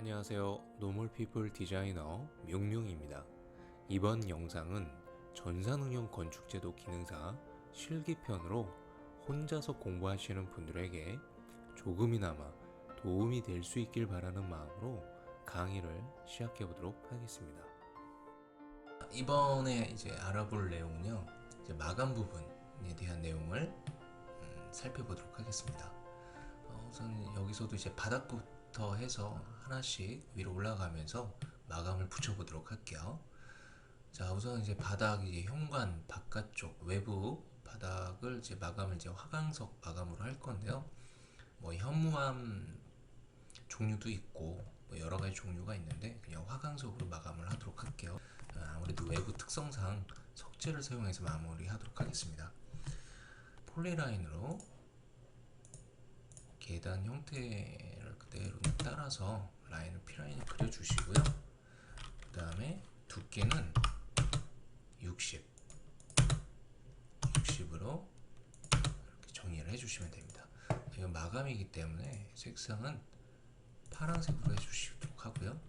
안녕하세요. 노멀피플 디자이너 뮤뮤입니다. 이번 영상은 전산응용 건축제도 기능사 실기편으로 혼자서 공부하시는 분들에게 조금이나마 도움이 될 수 있길 바라는 마음으로 강의를 시작해 보도록 하겠습니다. 이번에 이제 알아볼 내용은요, 이제 마감 부분에 대한 내용을 살펴보도록 하겠습니다. 우선 여기서도 이제 바닥부터 해서 하나씩 위로 올라가면서 마감을 붙여보도록 할게요. 자, 우선 이제 바닥 이제 현관 바깥쪽 외부 바닥을 이제 마감을 이제 화강석 마감으로 할 건데요. 뭐 현무암 종류도 있고 뭐 여러 가지 종류가 있는데 그냥 화강석으로 마감을 하도록 할게요. 아무래도 외부 특성상 석재를 사용해서 마무리하도록 하겠습니다. 폴리라인으로 계단 형태를 그대로 따라서 라인을 P라인을 그려주시고요. 그 다음에 두께는 60으로 이렇게 정리를 해주시면 됩니다. 이건 마감이기 때문에 색상은 파란색으로 해주시도록 하고요.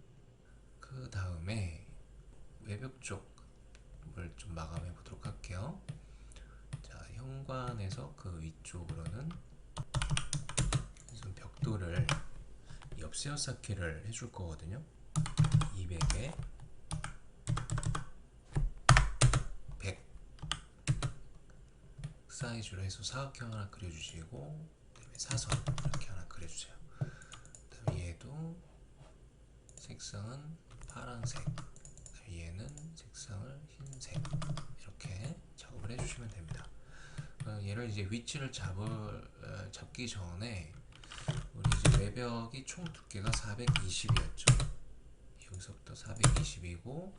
그 다음에 외벽 쪽을 좀 마감해 보도록 할게요. 자, 현관에서 그 위쪽으로는 우선 벽돌을 옆세어 쌓기를 해줄 거거든요. 200에 100 사이즈로 해서 사각형 하나 그려주시고, 그다음에 사선 이렇게 하나 그려주세요. 그다음에 얘도 색상은 파란색, 얘는 색상을 흰색, 이렇게 작업을 해주시면 됩니다. 얘를 이제 위치를 잡기 전에 우리 이제 외벽이 총 두께가 420이었죠. 여기서부터 420이고,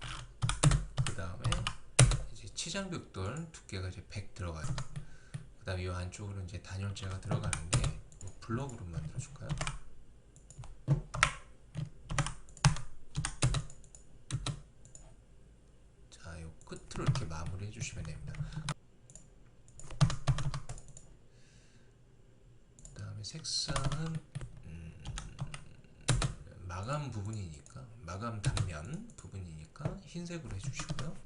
그 다음에 이제 치장벽돌 두께가 이제 100 들어가요. 그 다음에 이 안쪽으로 이제 단열재가 들어가는데 블럭으로 만들어줄까요? 자, 이 끝으로 이렇게 마무리 해주시면 됩니다. 그 다음에 색상은 마감 부분이니까, 마감 단면 부분이니까 흰색으로 해주시고요.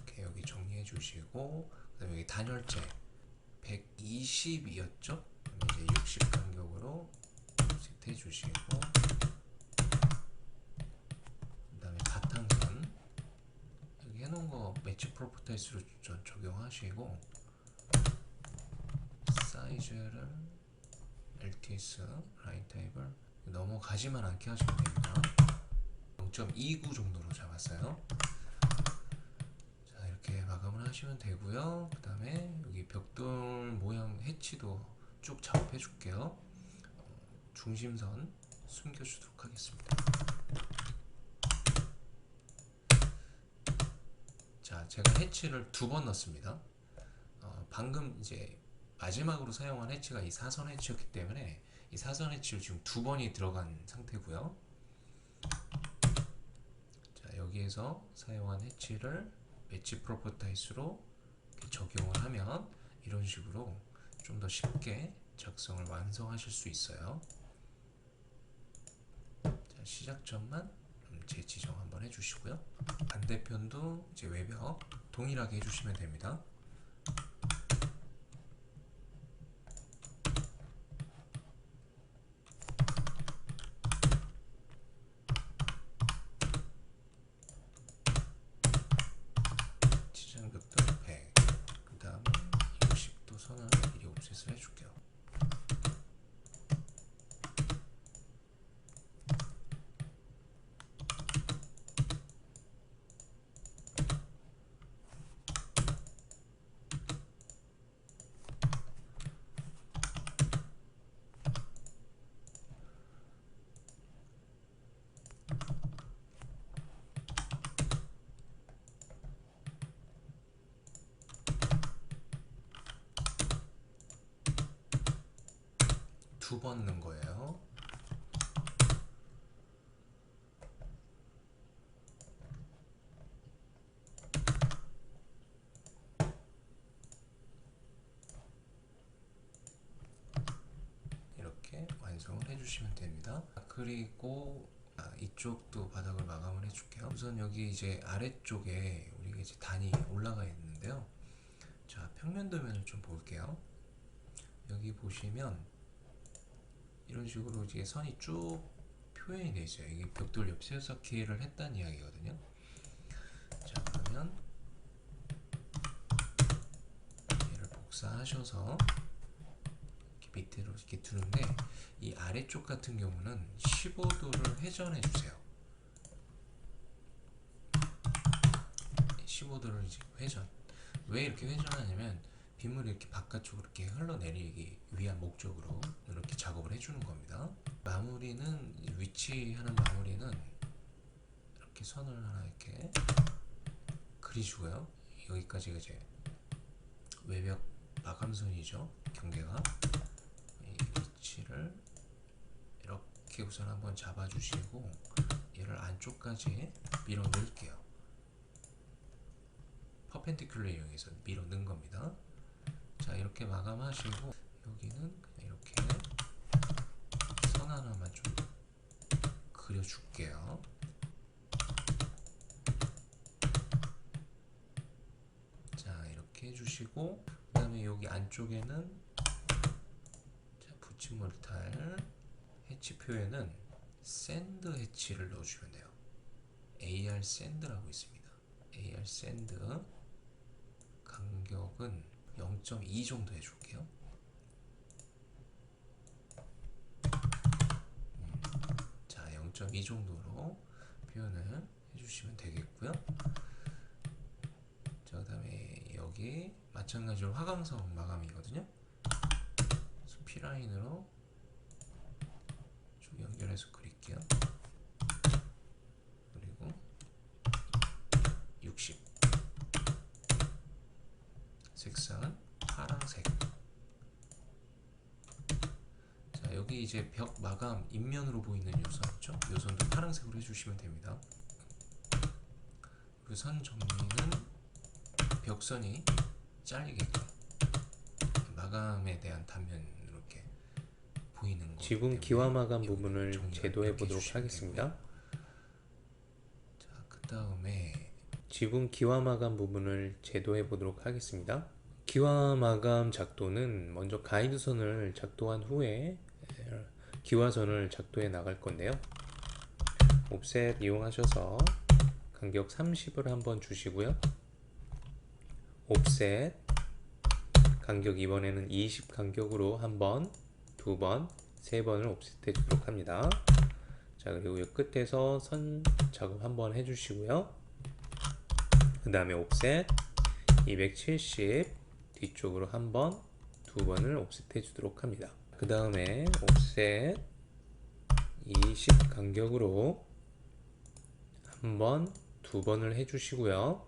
이렇게 여기 정리해 주시고, 그 다음에 여기 단열재 120이었죠? 이제 60 간격으로 세트해 주시고, 그 다음에 바탕선 여기 해놓은 거 매치 프로퍼타이스로 적용하시고, 사이즈를 LTS 라인 타입을 넘어가지만 않게 하시면 됩니다. 0.29 정도로 잡았어요. 자, 이렇게 마감을 하시면 되고요. 그 다음에 여기 벽돌 모양 해치도 쭉 작업해 줄게요. 중심선 숨겨주도록 하겠습니다. 자, 제가 해치를 2번 넣습니다. 방금 이제 마지막으로 사용한 해치가 이 사선 해치였기 때문에 이 사선 해치를 지금 2번이 들어간 상태고요. 자, 여기에서 사용한 해치를 매치 프로퍼타이스로 적용을 하면 이런 식으로 좀 더 쉽게 작성을 완성하실 수 있어요. 자, 시작점만 재지정 한번 해주시고요. 반대편도 이제 외벽 동일하게 해주시면 됩니다. 치장벽도 100, 그 다음에 60도 선을 미리 옵셋을 해줄게요. 두 번 넣은 거예요. 완성을 해주시면 됩니다. 그리고 이쪽도 바닥을 마감을 해줄게요. 우선 여기 이제 아래쪽에 우리가 이제 단이 올라가 있는데요. 자, 평면 도면을 좀 볼게요. 여기 보시면 이런 식으로 이제 선이 쭉 표현이 되어 있어요. 이게 벽돌 옆 세워쌓기를 했다는 이야기거든요. 자, 그러면 얘를 복사하셔서 이렇게 밑으로 이렇게 두는데, 이 아래쪽 같은 경우는 15도를 회전해 주세요. 15도를 이제 회전. 왜 이렇게 회전하냐면 빗물이 이렇게 바깥쪽으로 이렇게 흘러내리기 위한 목적으로 이렇게 작업을 해주는 겁니다. 마무리는, 위치하는 마무리는 이렇게 선을 하나 이렇게 그리시고요. 여기까지가 이제 외벽 마감선이죠. 경계가. 이 위치를 이렇게 우선 한번 잡아주시고 얘를 안쪽까지 밀어 넣을게요. 퍼펜디큘러 이용해서 밀어 넣은 겁니다. 자, 이렇게 마감하시고 여기는 그냥 이렇게 선 하나만 좀 그려줄게요. 자, 이렇게 해주시고 그 다음에 여기 안쪽에는 자, 붙임머리탈 해치표에는 샌드 해치를 넣어주면 돼요. AR 샌드라고 있습니다. AR 샌드 간격은 0.2 정도 해줄게요. 자, 0.2 정도로 표현을 해주시면 되겠고요. 자, 그 다음에 여기 마찬가지로 화강석 마감이거든요. 그래서 P라인으로 쭉 연결해서 그릴게요. 그리고 60 색상은 파란색. 자, 여기 이제 벽 마감 인면으로 보이는 요선 있죠? 요선도 파란색으로 해주시면 됩니다. 그 선 정리는 벽선이 잘리게끔 마감에 대한 단면 이렇게 보이는 거. 지붕 기와 마감 부분을 제도해 보도록 하겠습니다. 자, 그 다음에 지붕 기와 마감 부분을 제도해 보도록 하겠습니다. 기와 마감 작도는 먼저 가이드선을 작도한 후에 기와선을 작도해 나갈 건데요. 옵셋 이용하셔서 간격 30을 한번 주시고요. 옵셋 간격 이번에는 20 간격으로 한 번, 두 번, 세 번을 옵셋해 주도록 합니다. 자, 그리고 이 끝에서 선 작업 한번 해주시고요. 그 다음에 옵셋 270 뒤쪽으로 한 번, 두 번을 옵셋해 주도록 합니다. 그 다음에 옵셋 20 간격으로 한 번, 두 번을 해주시고요.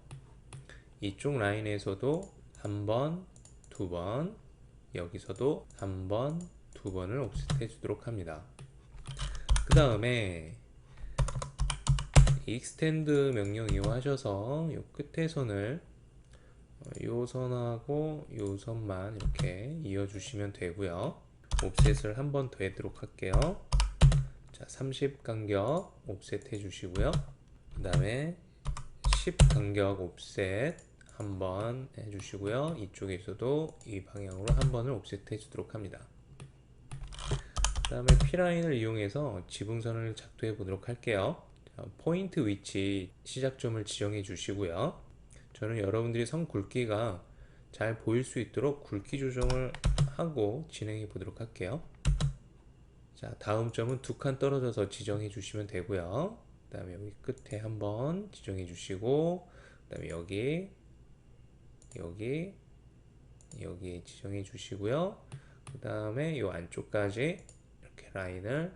이쪽 라인에서도 한 번, 두 번, 여기서도 한 번, 두 번을 옵셋해 주도록 합니다. 그 다음에 익스텐드 명령 이용하셔서 이 끝에 선을 요 선하고 요 선만 이렇게 이어주시면 되고요. 옵셋을 한 번 더 하도록 할게요. 자, 30 간격 옵셋 해주시고요. 그 다음에 10 간격 옵셋 한 번 해주시고요. 이쪽에서도 이 방향으로 한 번을 옵셋 해주도록 합니다. 그 다음에 P라인을 이용해서 지붕선을 작도해 보도록 할게요. 자, 포인트 위치 시작점을 지정해 주시고요. 저는 여러분들이 선 굵기가 잘 보일 수 있도록 굵기 조정을 하고 진행해 보도록 할게요. 자, 다음 점은 두 칸 떨어져서 지정해 주시면 되고요. 그 다음에 여기 끝에 한번 지정해 주시고, 그 다음에 여기 지정해 주시고요. 그 다음에 이 안쪽까지 이렇게 라인을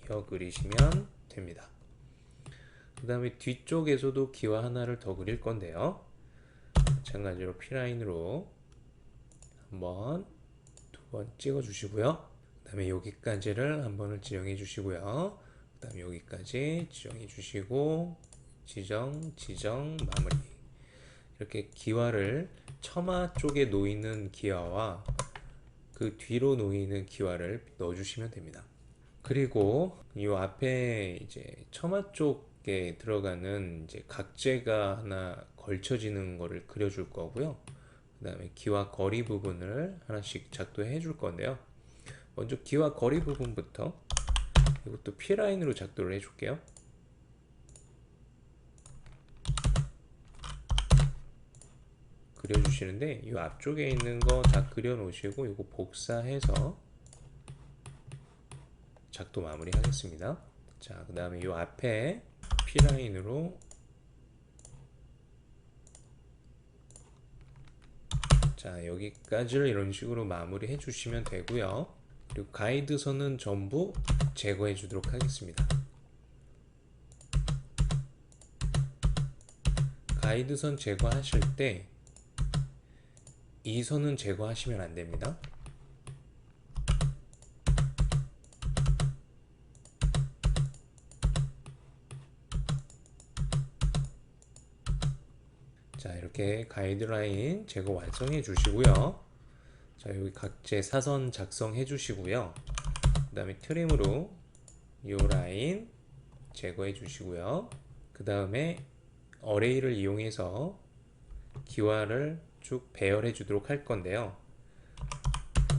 이어 그리시면 됩니다. 그 다음에 뒤쪽에서도 기와 하나를 더 그릴 건데요. 마찬가지로 P라인으로 한번, 두 번 찍어 주시고요. 그 다음에 여기까지를 한 번을 지정해 주시고요. 그 다음에 여기까지 지정해 주시고, 지정, 마무리. 이렇게 기와를 처마 쪽에 놓이는 기와와 그 뒤로 놓이는 기와를 넣어 주시면 됩니다. 그리고 이 앞에 이제 처마 쪽에 들어가는 이제 각재가 하나 걸쳐지는 거를 그려줄 거고요. 그 다음에 귀와 거리 부분을 하나씩 작도해 줄 건데요. 먼저 귀와 거리 부분부터 이것도 P라인으로 작도를 해 줄게요. 그려주시는데 이 앞쪽에 있는 거 다 그려 놓으시고 이거 복사해서 작도 마무리 하겠습니다. 자, 그 다음에 이 앞에 P라인으로 자, 여기까지를 이런 식으로 마무리 해 주시면 되고요. 그리고 가이드선은 전부 제거해 주도록 하겠습니다. 가이드선 제거하실 때 이 선은 제거하시면 안 됩니다. 자, 이렇게 가이드라인 제거 완성해 주시고요. 자, 여기 각재 사선 작성해 주시고요. 그 다음에 트림으로 이 라인 제거해 주시고요. 그 다음에 어레이를 이용해서 기와를 쭉 배열해 주도록 할 건데요.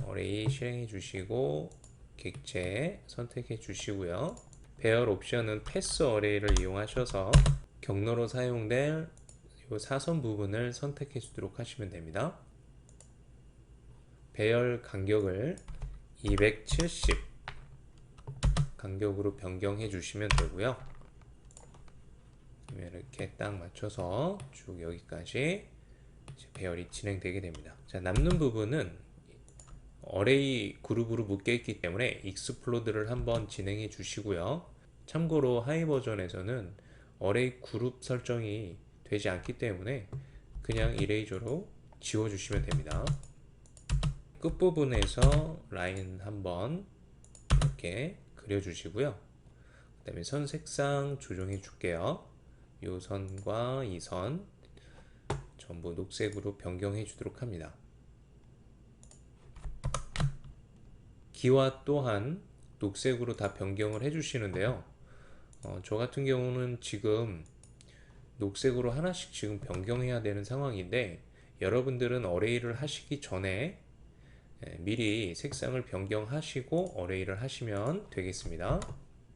어레이 실행해 주시고 객체 선택해 주시고요. 배열 옵션은 패스 어레이를 이용하셔서 경로로 사용될 이 사선 부분을 선택해 주도록 하시면 됩니다. 배열 간격을 270 간격으로 변경해 주시면 되고요. 이렇게 딱 맞춰서 쭉 여기까지 배열이 진행되게 됩니다. 자, 남는 부분은 어레이 그룹으로 묶여 있기 때문에 익스플로드를 한번 진행해 주시고요. 참고로 하이 버전에서는 어레이 그룹 설정이 되지 않기 때문에 그냥 이레이저로 지워 주시면 됩니다. 끝부분에서 라인 한번 이렇게 그려 주시고요. 그 다음에 선 색상 조정해 줄게요. 이 선과 이 선 전부 녹색으로 변경해 주도록 합니다. 기와 또한 녹색으로 다 변경을 해 주시는데요. 저 같은 경우는 지금 녹색으로 하나씩 지금 변경해야 되는 상황인데 여러분들은 어레이를 하시기 전에 미리 색상을 변경하시고 어레이를 하시면 되겠습니다.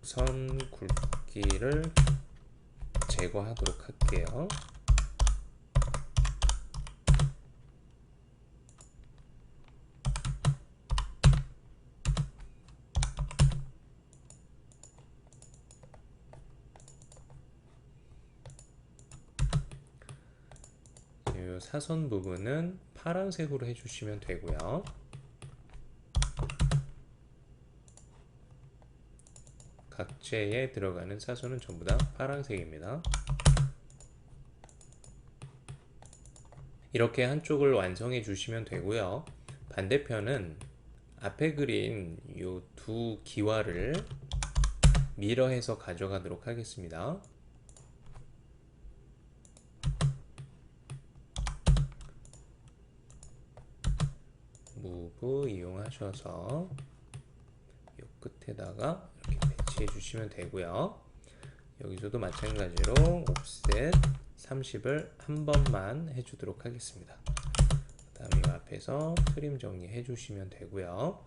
선 굵기를 제거하도록 할게요. 이 사선 부분은 파란색으로 해주시면 되고요. 각재에 들어가는 사선은 전부 다 파란색입니다. 이렇게 한쪽을 완성해 주시면 되고요. 반대편은 앞에 그린 이 두 기와를 미러해서 가져가도록 하겠습니다. 무브 이용하셔서 이 끝에다가 이렇게 배치해 주시면 되고요. 여기서도 마찬가지로 옵셋 30을 한 번만 해주도록 하겠습니다. 그 다음에 이 앞에서 트림 정리해 주시면 되고요.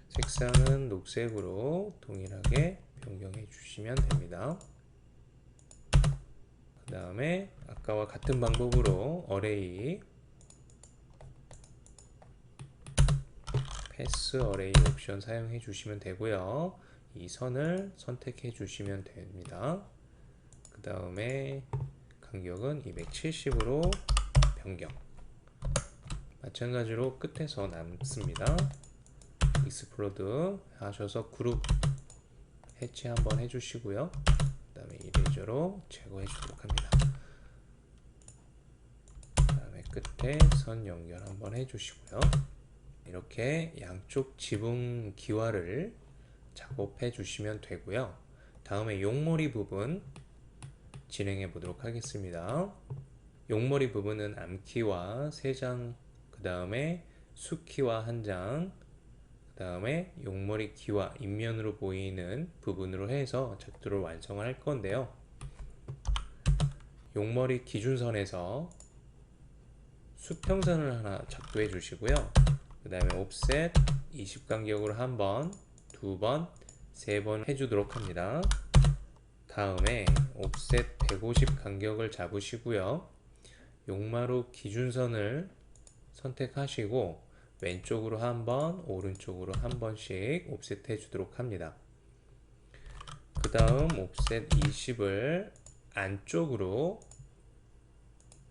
색상은 녹색으로 동일하게 변경해 주시면 됩니다. 그 다음에 아까와 같은 방법으로 어레이 패스 어레이 옵션 사용해 주시면 되고요. 이 선을 선택해 주시면 됩니다. 그 다음에 간격은 270으로 변경. 마찬가지로 끝에서 남습니다. 익스플로드 하셔서 그룹 해체 한번 해주시고요. 그 다음에 이레이저로 제거해 주도록 합니다. 그 다음에 끝에 선 연결 한번 해주시고요. 이렇게 양쪽 지붕 기와를 작업해 주시면 되고요. 다음에 용머리 부분 진행해 보도록 하겠습니다. 용머리 부분은 암키와 3장, 그 다음에 수키와 1장, 그 다음에 용머리 귀와 인면으로 보이는 부분으로 해서 작도를 완성을 할 건데요. 용머리 기준선에서 수평선을 하나 작도해 주시고요. 그 다음에 옵셋 20 간격으로 한 번, 두 번, 세 번 해주도록 합니다. 다음에 옵셋 150 간격을 잡으시고요. 용마루 기준선을 선택하시고 왼쪽으로 한 번, 오른쪽으로 한 번씩 옵셋 해주도록 합니다. 그 다음 옵셋 20을 안쪽으로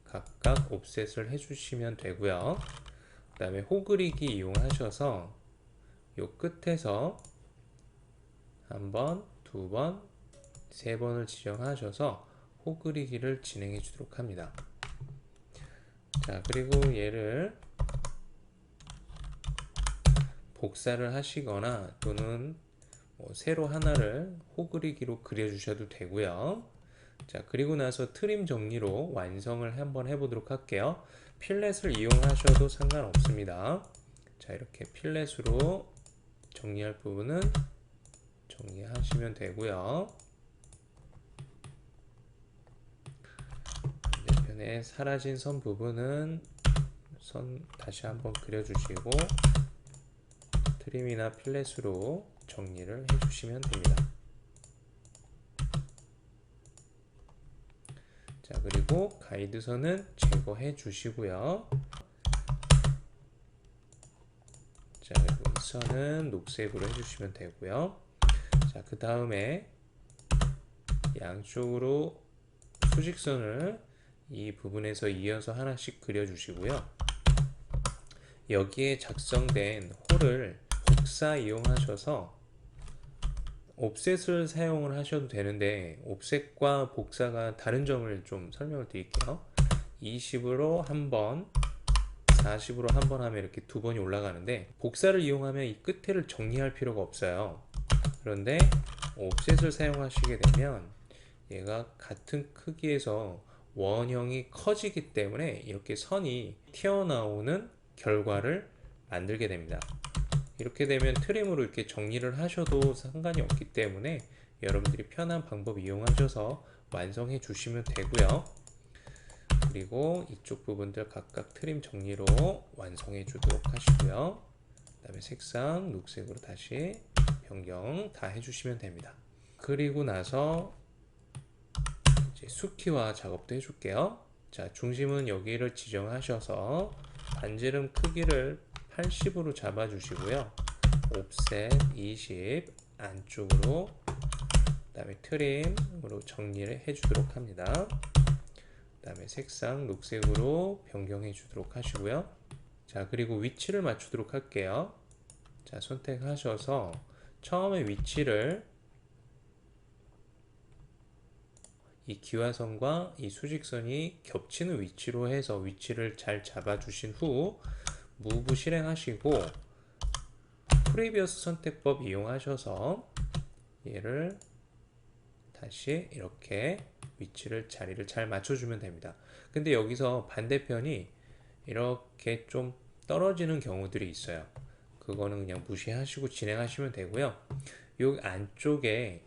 각각 옵셋을 해주시면 되고요. 그 다음에 호그리기 이용하셔서 요 끝에서 한 번, 두 번, 세 번을 지정하셔서 호그리기를 진행해 주도록 합니다. 자, 그리고 얘를 복사를 하시거나 또는 세로 하나를 호그리기로 그려주셔도 되고요. 자, 그리고 나서 트림 정리로 완성을 한번 해보도록 할게요. 필렛을 이용하셔도 상관없습니다. 자, 이렇게 필렛으로 정리할 부분은 정리하시면 되고요. 반대편에 사라진 선 부분은 선 다시 한번 그려주시고 트림이나 필렛으로 정리를 해주시면 됩니다. 자, 그리고 가이드선은 제거해 주시고요. 자, 그리고 이 선은 녹색으로 해주시면 되고요. 자, 그 다음에 양쪽으로 수직선을 이 부분에서 이어서 하나씩 그려주시고요. 여기에 작성된 홀을 복사 이용하셔서 옵셋을 사용을 하셔도 되는데 옵셋과 복사가 다른 점을 좀 설명을 드릴게요. 20으로 한번 40으로 한 번 하면 이렇게 두 번이 올라가는데 복사를 이용하면 이 끝에를 정리할 필요가 없어요. 그런데 옵셋을 사용하시게 되면 얘가 같은 크기에서 원형이 커지기 때문에 이렇게 선이 튀어나오는 결과를 만들게 됩니다. 이렇게 되면 트림으로 이렇게 정리를 하셔도 상관이 없기 때문에 여러분들이 편한 방법 이용하셔서 완성해 주시면 되고요. 그리고 이쪽 부분들 각각 트림 정리로 완성해 주도록 하시고요. 그 다음에 색상 녹색으로 다시 변경 다 해주시면 됩니다. 그리고 나서 이제 수키화 작업도 해줄게요. 자, 중심은 여기를 지정하셔서 반지름 크기를 80으로 잡아주시고요. 옵셋 20 안쪽으로 그 다음에 트림으로 정리를 해주도록 합니다. 그 다음에 색상 녹색으로 변경해 주도록 하시고요. 자, 그리고 위치를 맞추도록 할게요. 자, 선택하셔서 처음에 위치를 이 기화선과 이 수직선이 겹치는 위치로 해서 위치를 잘 잡아주신 후 무브 실행하시고 프리비어스 선택법 이용하셔서 얘를 다시 이렇게 위치를 자리를 잘 맞춰주면 됩니다. 근데 여기서 반대편이 이렇게 좀 떨어지는 경우들이 있어요. 그거는 그냥 무시하시고 진행하시면 되고요. 여기 안쪽에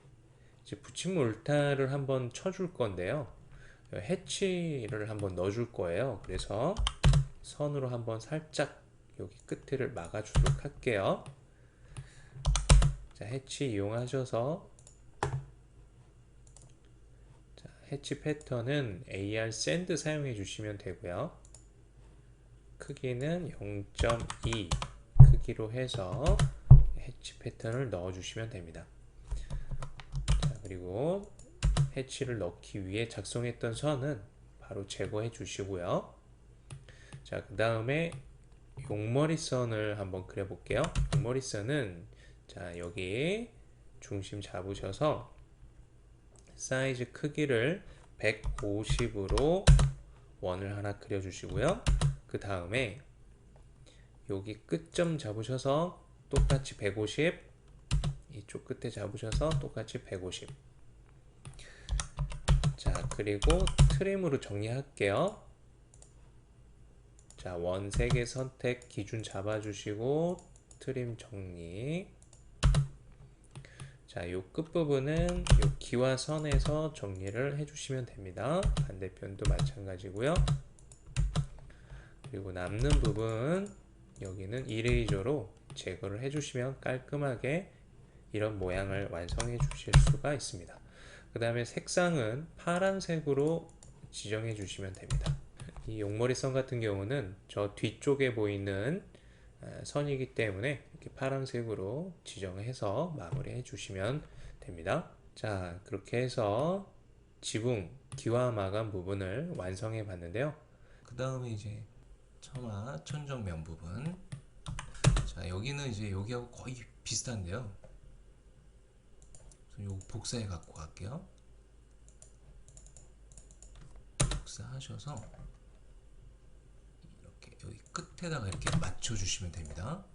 이제 붙임물 울타를 한번 쳐줄 건데요. 해치를 한번 넣어줄 거예요. 그래서 선으로 한번 살짝 여기 끝을 막아주도록 할게요. 자, 해치 이용하셔서 자, 해치 패턴은 AR 샌드 사용해 주시면 되고요. 크기는 0.2 크기로 해서 해치 패턴을 넣어 주시면 됩니다. 자, 그리고 해치를 넣기 위해 작성했던 선은 바로 제거해 주시고요. 자, 그 다음에 용머리선을 한번 그려볼게요. 용머리선은 자, 여기 중심 잡으셔서 사이즈 크기를 150으로 원을 하나 그려주시고요. 그 다음에 여기 끝점 잡으셔서 똑같이 150, 이쪽 끝에 잡으셔서 똑같이 150. 자, 그리고 트림으로 정리할게요. 자, 원 3개 선택 기준 잡아주시고 트림 정리. 자, 요 끝부분은 요 기와 선에서 정리를 해주시면 됩니다. 반대편도 마찬가지고요. 그리고 남는 부분 여기는 이레이저로 제거를 해주시면 깔끔하게 이런 모양을 완성해 주실 수가 있습니다. 그 다음에 색상은 파란색으로 지정해 주시면 됩니다. 이 용머리선 같은 경우는 저 뒤쪽에 보이는 선이기 때문에 이렇게 파란색으로 지정해서 마무리해 주시면 됩니다. 자, 그렇게 해서 지붕 기와 마감 부분을 완성해 봤는데요. 그 다음에 이제 처마 천정면 부분. 자, 여기는 이제 여기하고 거의 비슷한데요. 요 복사해 갖고 갈게요. 복사하셔서 이렇게 여기 끝에다가 이렇게 맞춰 주시면 됩니다.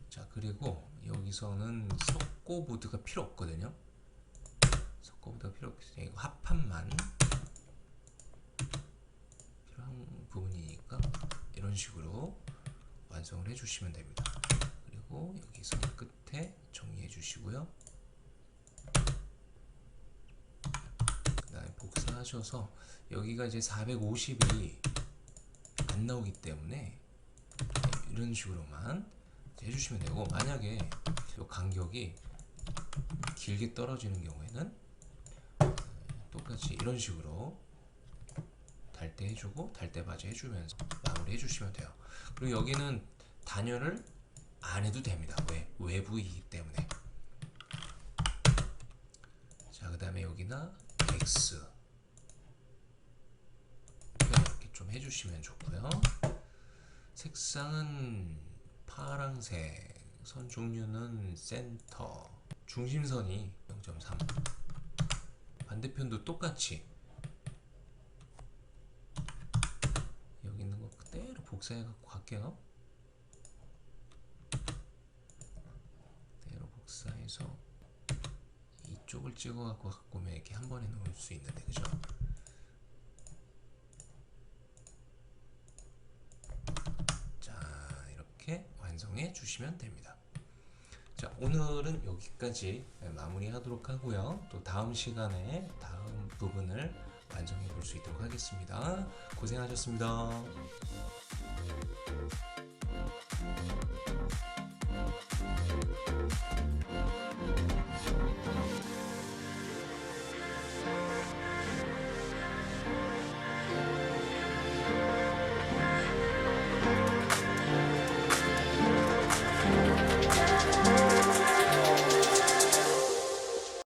자, 그리고 여기서는 석고보드가 필요 없거든요. 석고보드가 필요 없으니까 이거 합판만 필요한 부분이니까 이런 식으로 완성을 해 주시면 됩니다. 그리고 여기서 끝에 정리해 주시고요. 그 다음에 복사하셔서 여기가 이제 450이 안 나오기 때문에 이런 식으로만 해주시면 되고, 만약에 이 간격이 길게 떨어지는 경우에는 똑같이 이런 식으로 달대 해주고 달대 바지 해주면서 마무리 해주시면 돼요. 그리고 여기는 단열을 안 해도 됩니다. 왜? 외부이기 때문에. 자, 그 다음에 여기나 X 이렇게 좀 해주시면 좋고요. 색상은 파랑색, 선 종류는 센터, 중심선이 0.3, 반대편도 똑같이 여기 있는 거 그대로 복사해 갖고 갈게요. 그대로 복사해서 이쪽을 찍어 갖고 오면 이렇게 한 번에 넣을 수 있는데, 그죠? 자, 이렇게 완성해 주시면 됩니다. 자, 오늘은 여기까지 마무리 하도록 하고요. 또 다음 시간에 다음 부분을 완성해 볼 수 있도록 하겠습니다. 고생하셨습니다.